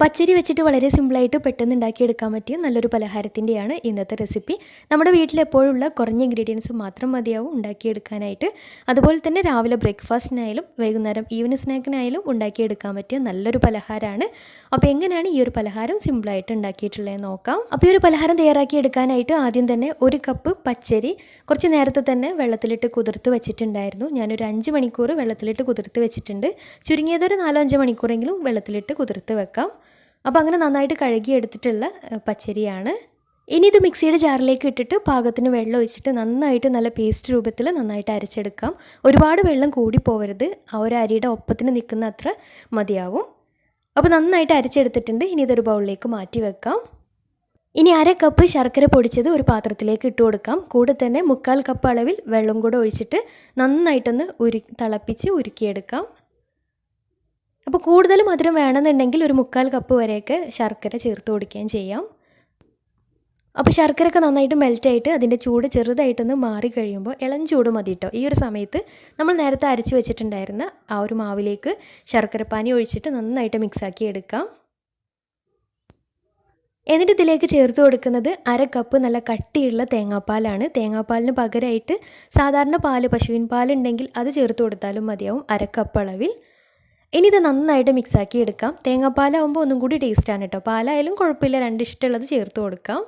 പച്ചരി വെച്ചിട്ട് വളരെ സിമ്പിളായിട്ട് പെട്ടെന്ന് ഉണ്ടാക്കിയെടുക്കാൻ പറ്റിയ നല്ലൊരു പലഹാരത്തിൻ്റെയാണ് ഇന്നത്തെ റെസിപ്പി. നമ്മുടെ വീട്ടിൽ എപ്പോഴുള്ള കുറഞ്ഞ ഇൻഗ്രീഡിയൻസ് മാത്രം മതിയാവും ഉണ്ടാക്കിയെടുക്കാനായിട്ട്. അതുപോലെ തന്നെ രാവിലെ ബ്രേക്ക്ഫാസ്റ്റിനായാലും വൈകുന്നേരം ഈവനിങ് സ്നാക്കിനായാലും ഉണ്ടാക്കിയെടുക്കാൻ പറ്റിയ നല്ലൊരു പലഹാരമാണ്. അപ്പോൾ എങ്ങനെയാണ് ഈ ഒരു പലഹാരം സിമ്പിളായിട്ട് ഉണ്ടാക്കിയിട്ടുള്ളതെന്ന് നോക്കാം. അപ്പോൾ ഈ ഒരു പലഹാരം തയ്യാറാക്കിയെടുക്കാനായിട്ട് ആദ്യം തന്നെ 1 കപ്പ് പച്ചരി കുറച്ച് നേരത്തെ തന്നെ വെള്ളത്തിലിട്ട് കുതിർത്ത് വെച്ചിട്ടുണ്ടായിരുന്നു. ഞാനൊരു 5 മണിക്കൂർ വെള്ളത്തിലിട്ട് കുതിർത്ത് വെച്ചിട്ടുണ്ട്. ചുരുങ്ങിയതൊരു 4-5 മണിക്കൂറെങ്കിലും വെള്ളത്തിലിട്ട് കുതിർത്ത് വെക്കാം. അപ്പോൾ അങ്ങനെ നന്നായിട്ട് കഴുകിയെടുത്തിട്ടുള്ള പച്ചരിയാണ്. ഇനി ഇത് മിക്സിയുടെ ജാറിലേക്ക് ഇട്ടിട്ട് പാകത്തിന് വെള്ളം ഒഴിച്ചിട്ട് നന്നായിട്ട് നല്ല പേസ്റ്റ് രൂപത്തിൽ നന്നായിട്ട് അരച്ചെടുക്കാം. ഒരുപാട് വെള്ളം കൂടി പോവരുത്, ആ ഒരു അരിയുടെ ഒപ്പത്തിന് നിൽക്കുന്ന അത്ര മതിയാവും. അപ്പോൾ നന്നായിട്ട് അരച്ചെടുത്തിട്ടുണ്ട്. ഇനി ഇതൊരു ബൗളിലേക്ക് മാറ്റി വെക്കാം. ഇനി 1/2 കപ്പ് ശർക്കര പൊടിച്ചത് ഒരു പാത്രത്തിലേക്ക് ഇട്ട് കൊടുക്കാം. കൂടെ തന്നെ 1/4 കപ്പ് അളവിൽ വെള്ളം കൂടെ ഒഴിച്ചിട്ട് നന്നായിട്ടൊന്ന് തിളപ്പിച്ച് ഉരുക്കിയെടുക്കാം. അപ്പോൾ കൂടുതൽ മധുരം വേണമെന്നുണ്ടെങ്കിൽ ഒരു 1/4 കപ്പ് വരെയൊക്കെ ശർക്കര ചേർത്ത് കൊടുക്കുകയും ചെയ്യാം. അപ്പോൾ ശർക്കരയൊക്കെ നന്നായിട്ട് മെൽറ്റായിട്ട് അതിൻ്റെ ചൂട് ചെറുതായിട്ടൊന്ന് മാറി കഴിയുമ്പോൾ ഇളം ചൂട് മതി കേട്ടോ. ഈ ഒരു സമയത്ത് നമ്മൾ നേരത്തെ അരച്ച് വെച്ചിട്ടുണ്ടായിരുന്ന ആ ഒരു മാവിലേക്ക് ശർക്കരപ്പാനി ഒഴിച്ചിട്ട് നന്നായിട്ട് മിക്സാക്കി എടുക്കാം. എന്നിട്ട് ഇതിലേക്ക് ചേർത്ത് കൊടുക്കുന്നത് 1/2 കപ്പ് നല്ല കട്ടിയുള്ള തേങ്ങാപ്പാലാണ്. തേങ്ങാപ്പാലിന് പകരമായിട്ട് സാധാരണ പാല്, പശുവിൻ പാലുണ്ടെങ്കിൽ അത് ചേർത്ത് കൊടുത്താലും മതിയാവും, 1/2 കപ്പ് അളവിൽ. ഇനി ഇത് നന്നായിട്ട് മിക്സാക്കി എടുക്കാം. തേങ്ങാപ്പാലാവുമ്പോൾ ഒന്നും കൂടി ടേസ്റ്റാണ് കേട്ടോ. പാലായാലും കുഴപ്പമില്ല, 2 ഇഷ്ടമുള്ളത് ചേർത്ത് കൊടുക്കാം.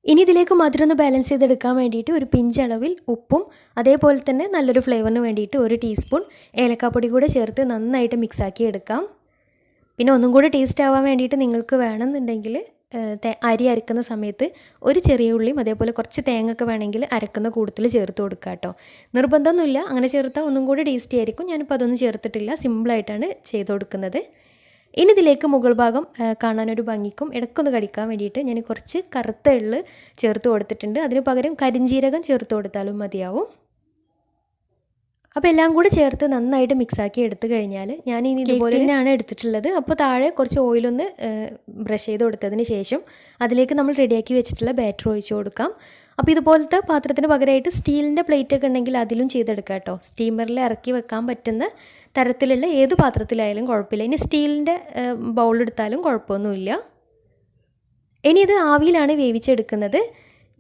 ഇനി ഇതിലേക്ക് മധുരം ഒന്ന് ബാലൻസ് ചെയ്തെടുക്കാൻ വേണ്ടിയിട്ട് ഒരു പിഞ്ചളവിൽ ഉപ്പും അതേപോലെ തന്നെ നല്ലൊരു ഫ്ലേവറിന് വേണ്ടിയിട്ട് 1 ടീസ്പൂൺ ഏലക്കാപ്പൊടി കൂടെ ചേർത്ത് നന്നായിട്ട് മിക്സാക്കി എടുക്കാം. പിന്നെ ഒന്നും കൂടി ടേസ്റ്റ് ആവാൻ വേണ്ടിയിട്ട് നിങ്ങൾക്ക് വേണമെന്നുണ്ടെങ്കിൽ അരി അരക്കുന്ന സമയത്ത് ഒരു ചെറിയ ഉള്ളിയും അതേപോലെ കുറച്ച് തേങ്ങയൊക്കെ വേണമെങ്കിൽ അരക്കുന്ന കൂട്ടത്തിൽ ചേർത്ത് കൊടുക്കുക കേട്ടോ. നിർബന്ധമൊന്നുമില്ല, അങ്ങനെ ചേർത്താൽ ഒന്നും കൂടി ടേസ്റ്റി ആയിരിക്കും. ഞാനിപ്പോൾ അതൊന്നും ചേർത്തിട്ടില്ല, സിമ്പിളായിട്ടാണ് ചെയ്ത് കൊടുക്കുന്നത്. ഇനി ഇതിലേക്ക് മുകൾ ഭാഗം കാണാനൊരു ഭംഗിക്കും ഇടയ്ക്കൊന്ന് കടിക്കാൻ വേണ്ടിയിട്ട് ഞാൻ കുറച്ച് കറുത്ത എള്ള് ചേർത്ത് കൊടുത്തിട്ടുണ്ട്. അതിന് പകരം കരിഞ്ജീരകം ചേർത്ത് കൊടുത്താലും മതിയാവും. അപ്പോൾ എല്ലാം കൂടി ചേർത്ത് നന്നായിട്ട് മിക്സാക്കി എടുത്തു കഴിഞ്ഞാൽ ഞാൻ ഇനി ഇതുപോലെ തന്നെയാണ് എടുത്തിട്ടുള്ളത്. അപ്പോൾ താഴെ കുറച്ച് ഓയിലൊന്ന് ബ്രഷ് ചെയ്ത് കൊടുത്തതിന് ശേഷം അതിലേക്ക് നമ്മൾ റെഡിയാക്കി വെച്ചിട്ടുള്ള ബാറ്റർ ഒഴിച്ച് കൊടുക്കാം. അപ്പോൾ ഇതുപോലത്തെ പാത്രത്തിന് പകരമായിട്ട് സ്റ്റീലിൻ്റെ പ്ലേറ്റൊക്കെ ഉണ്ടെങ്കിൽ അതിലും ചെയ്തെടുക്കാം കേട്ടോ. സ്റ്റീമറിൽ ഇറക്കി വെക്കാൻ പറ്റുന്ന തരത്തിലുള്ള ഏത് പാത്രത്തിലായാലും കുഴപ്പമില്ല. ഇനി സ്റ്റീലിൻ്റെ ബൗളെടുത്താലും കുഴപ്പമൊന്നുമില്ല. ഇനി ഇത് ആവിയിലാണ് വേവിച്ചെടുക്കുന്നത്.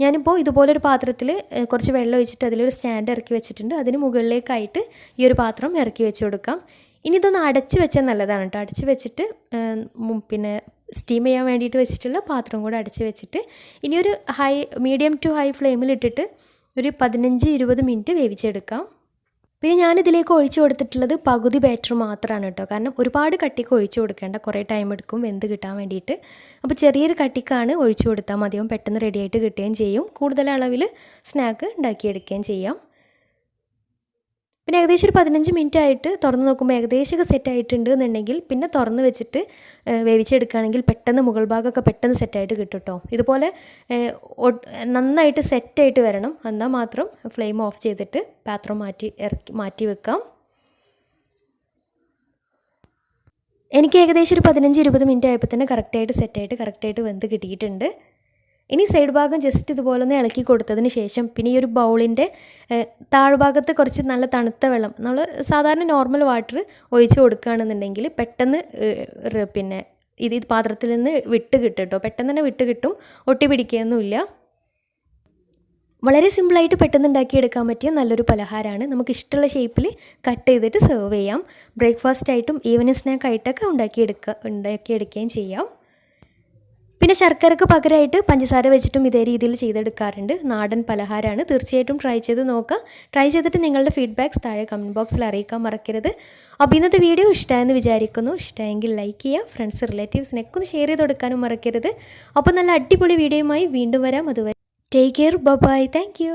ഞാനിപ്പോൾ ഇതുപോലൊരു പാത്രത്തിൽ കുറച്ച് വെള്ളം ഒഴിച്ചിട്ട് അതിലൊരു സ്റ്റാൻഡ് ഇറക്കി വെച്ചിട്ടുണ്ട്. അതിന് മുകളിലേക്കായിട്ട് ഈ ഒരു പാത്രം ഇറക്കി വെച്ച് കൊടുക്കാം. ഇനി ഇതൊന്ന് അടച്ച് വെച്ചാൽ നല്ലതാണ് കേട്ടോ. അടച്ച് വെച്ചിട്ട് പിന്നെ സ്റ്റീം ചെയ്യാൻ വേണ്ടിയിട്ട് വെച്ചിട്ടുള്ള പാത്രം കൂടെ അടച്ച് വെച്ചിട്ട് ഇനി ഒരു മീഡിയം ടു ഹൈ ഫ്ലെയിമിലിട്ടിട്ട് ഒരു 15-20 മിനിറ്റ് വേവിച്ചെടുക്കാം. പിന്നെ ഞാനിതിലേക്ക് ഒഴിച്ചു കൊടുത്തിട്ടുള്ളത് പകുതി ബാറ്റർ മാത്രമാണ് കേട്ടോ. കാരണം ഒരുപാട് കട്ടിക്ക് ഒഴിച്ചു കൊടുക്കേണ്ട, കുറേ ടൈം എടുക്കും വെന്ത് കിട്ടാൻ വേണ്ടിയിട്ട്. അപ്പോൾ ചെറിയൊരു കട്ടിക്കാണ് ഒഴിച്ചു കൊടുത്താൽ മതിയാവും, പെട്ടെന്ന് റെഡിയായിട്ട് കിട്ടുകയും ചെയ്യും. കൂടുതൽ അളവിൽ സ്നാക്ക് ഉണ്ടാക്കിയെടുക്കുകയും ചെയ്യാം. പിന്നെ ഏകദേശം ഒരു 15 മിനിറ്റ് ആയിട്ട് തുറന്ന് നോക്കുമ്പോൾ ഏകദേശമൊക്കെ സെറ്റ് ആയിട്ടുണ്ട് എന്നുണ്ടെങ്കിൽ പിന്നെ തുറന്ന് വെച്ചിട്ട് വേവിച്ചെടുക്കുകയാണെങ്കിൽ പെട്ടെന്ന് മുകൾ ഭാഗമൊക്കെ പെട്ടെന്ന് സെറ്റായിട്ട് കിട്ടും കേട്ടോ. ഇതുപോലെ നന്നായിട്ട് സെറ്റായിട്ട് വരണം, എന്നാൽ മാത്രം ഫ്ലെയിം ഓഫ് ചെയ്തിട്ട് പാത്രം മാറ്റി വെക്കാം. എനിക്ക് ഏകദേശം ഒരു 15-20 മിനിറ്റ് ആയപ്പോൾ തന്നെ കറക്റ്റായിട്ട് വെന്ത് കിട്ടിയിട്ടുണ്ട്. ഇനി സൈഡ് ഭാഗം ജസ്റ്റ് ഇതുപോലെ ഒന്ന് ഇളക്കി കൊടുത്തതിന് ശേഷം പിന്നെ ഈ ഒരു ബൗളിൻ്റെ താഴ്ഭാഗത്ത് കുറച്ച് നല്ല തണുത്ത വെള്ളം, നമ്മൾ സാധാരണ നോർമൽ വാട്ടർ ഒഴിച്ച് കൊടുക്കുകയാണെന്നുണ്ടെങ്കിൽ പെട്ടെന്ന് പിന്നെ ഇത് പാത്രത്തിൽ നിന്ന് വിട്ട് കിട്ടും കേട്ടോ. പെട്ടെന്ന് തന്നെ വിട്ട് കിട്ടും, ഒട്ടി പിടിക്കുകയൊന്നുമില്ല. വളരെ സിമ്പിളായിട്ട് പെട്ടെന്ന് ഉണ്ടാക്കിയെടുക്കാൻ പറ്റിയ നല്ലൊരു പലഹാരമാണ്. നമുക്ക് ഇഷ്ടമുള്ള ഷേപ്പിൽ കട്ട് ചെയ്തിട്ട് സെർവ് ചെയ്യാം. ബ്രേക്ക്ഫാസ്റ്റ് ആയിട്ടും ഈവനിങ് സ്നാക്ക് ആയിട്ടൊക്കെ ഉണ്ടാക്കിയെടുക്കുകയും ചെയ്യാം. പിന്നെ ശർക്കരക്ക് പകരമായിട്ട് പഞ്ചസാര വെച്ചിട്ടും ഇതേ രീതിയിൽ ചെയ്തെടുക്കാറുണ്ട്. നാടൻ പലഹാരമാണ്, തീർച്ചയായിട്ടും ട്രൈ ചെയ്ത് നോക്കുക. ട്രൈ ചെയ്തിട്ട് നിങ്ങളുടെ ഫീഡ്ബാക്ക്സ് താഴെ കമൻറ്റ് ബോക്സിൽ അറിയിക്കാൻ മറക്കരുത്. അപ്പോൾ ഇന്നത്തെ വീഡിയോ ഇഷ്ടമായെന്ന് വിചാരിക്കുന്നു. ഇഷ്ടമെങ്കിൽ ലൈക്ക് ചെയ്യുക, ഫ്രണ്ട്സ് റിലേറ്റീവ്സിനൊക്കെ ഒന്ന് ഷെയർ ചെയ്ത് കൊടുക്കാനും മറക്കരുത്. അപ്പോൾ നല്ല അടിപൊളി വീഡിയോയുമായി വീണ്ടും വരാം. അതുവരെ take care, bye, thank U.